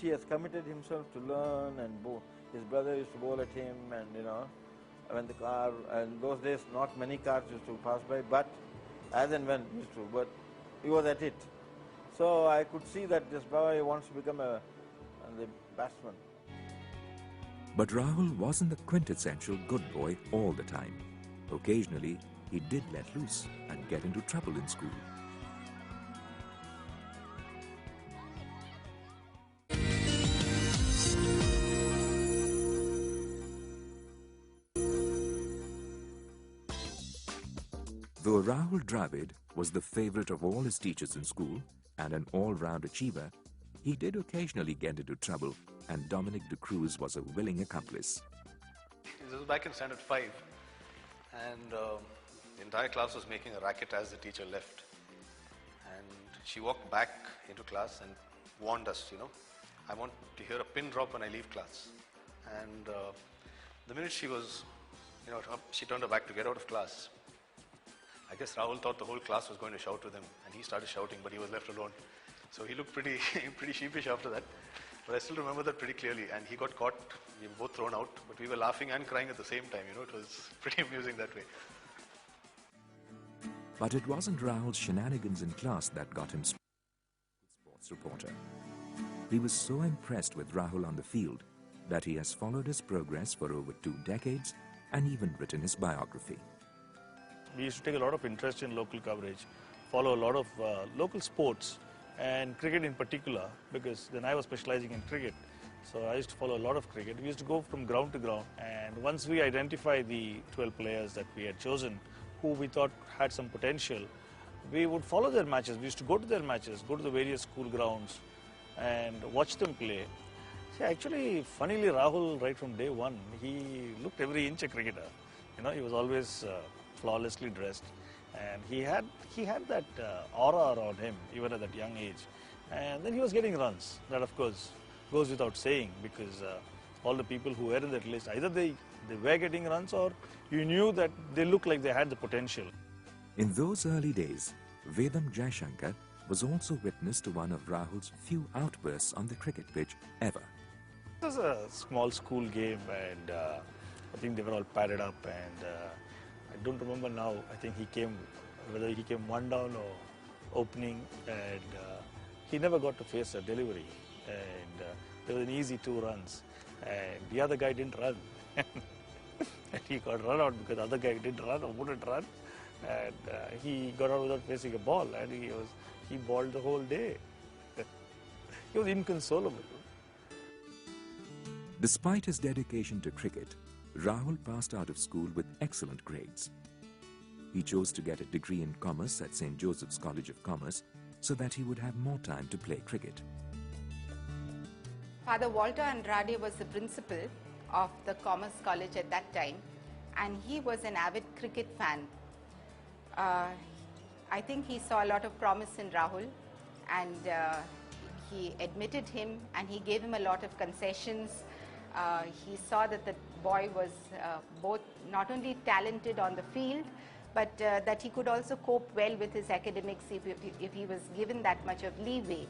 He has committed himself to learn and bowl. His brother used to bowl at him, and when the car, and those days not many cars used to pass by, but as and when used to, but he was at it. So I could see that this boy wants to become the batsman. But Rahul wasn't the quintessential good boy all the time. Occasionally, he did let loose and get into trouble in school. Though Rahul Dravid was the favorite of all his teachers in school and an all-round achiever, he did occasionally get into trouble, and Dominic de Cruz was a willing accomplice. This was back in standard 5, and the entire class was making a racket as the teacher left. And she walked back into class and warned us, I want to hear a pin drop when I leave class. And the minute she was, she turned her back to get out of class, I guess Rahul thought the whole class was going to shout with him, and he started shouting, but he was left alone. So he looked pretty sheepish after that. But I still remember that pretty clearly, and he got caught. We were both thrown out, but we were laughing and crying at the same time. It was pretty amusing that way. But it wasn't Rahul's shenanigans in class that got him sports reporter. He was so impressed with Rahul on the field that he has followed his progress for over 2 decades and even written his biography. We used to take a lot of interest in local coverage, follow a lot of local sports, and cricket in particular, because then I was specializing in cricket. So I used to follow a lot of cricket. We used to go from ground to ground, and once we identified the 12 players that we had chosen, who we thought had some potential, we would follow their matches. We used to go to their matches, go to the various school grounds, and watch them play. See, actually, funnily, Rahul, right from day one, he looked every inch a cricketer. He was always flawlessly dressed, and he had that aura around him even at that young age. And then he was getting runs. That of course goes without saying, because all the people who were in that list, either they were getting runs, or you knew that they looked like they had the potential. In those early days, Vedam Jaishankar was also witness to one of Rahul's few outbursts on the cricket pitch ever. It was a small school game, and I think they were all padded up, and I don't remember now. I think whether he came one down or opening, and he never got to face a delivery. And there was an easy 2 runs, and the other guy didn't run. And he got run out because the other guy didn't run or wouldn't run. And he got out without facing a ball, and he balled the whole day. He was inconsolable. Despite his dedication to cricket, Rahul passed out of school with excellent grades. He chose to get a degree in commerce at St. Joseph's College of Commerce so that he would have more time to play cricket. Father Walter Andrade was the principal of the Commerce College at that time, and he was an avid cricket fan. I think he saw a lot of promise in Rahul, and he admitted him, and he gave him a lot of concessions. He saw that the boy was both not only talented on the field, but that he could also cope well with his academics if he was given that much of leeway.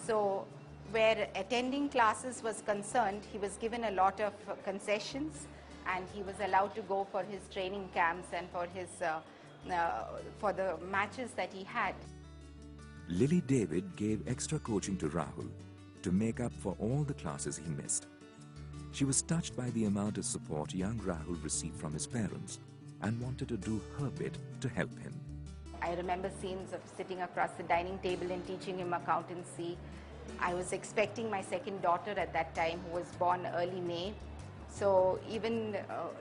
So where attending classes was concerned, he was given a lot of concessions, and he was allowed to go for his training camps and for the matches that he had. Lily David gave extra coaching to Rahul to make up for all the classes he missed. She was touched by the amount of support young Rahul received from his parents and wanted to do her bit to help him. I remember scenes of sitting across the dining table and teaching him accountancy. I was expecting my second daughter at that time, who was born early May. So even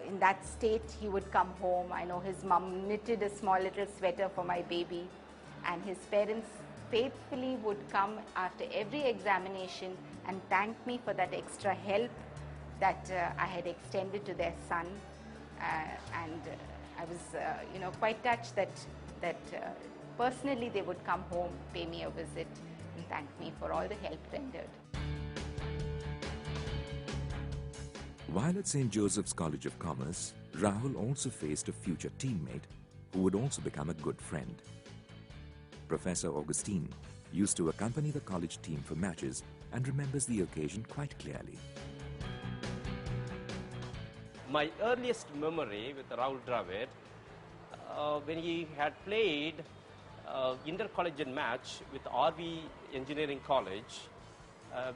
in that state, he would come home. I know his mum knitted a small little sweater for my baby, and his parents faithfully would come after every examination and thank me for that extra help that I had extended to their son. And I was quite touched that personally they would come home, pay me a visit, and thank me for all the help rendered. While at St. Joseph's College of Commerce, Rahul also faced a future teammate who would also become a good friend. Professor Augustine used to accompany the college team for matches and remembers the occasion quite clearly. My earliest memory with Rahul Dravid, when he had played intercollegiate match with RV Engineering College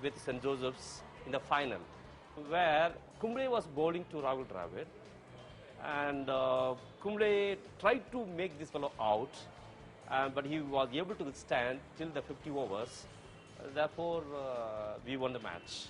with St. Joseph's in the final, where Kumble was bowling to Rahul Dravid, and Kumble tried to make this fellow out, but he was able to stand till the 50 overs. Therefore, we won the match.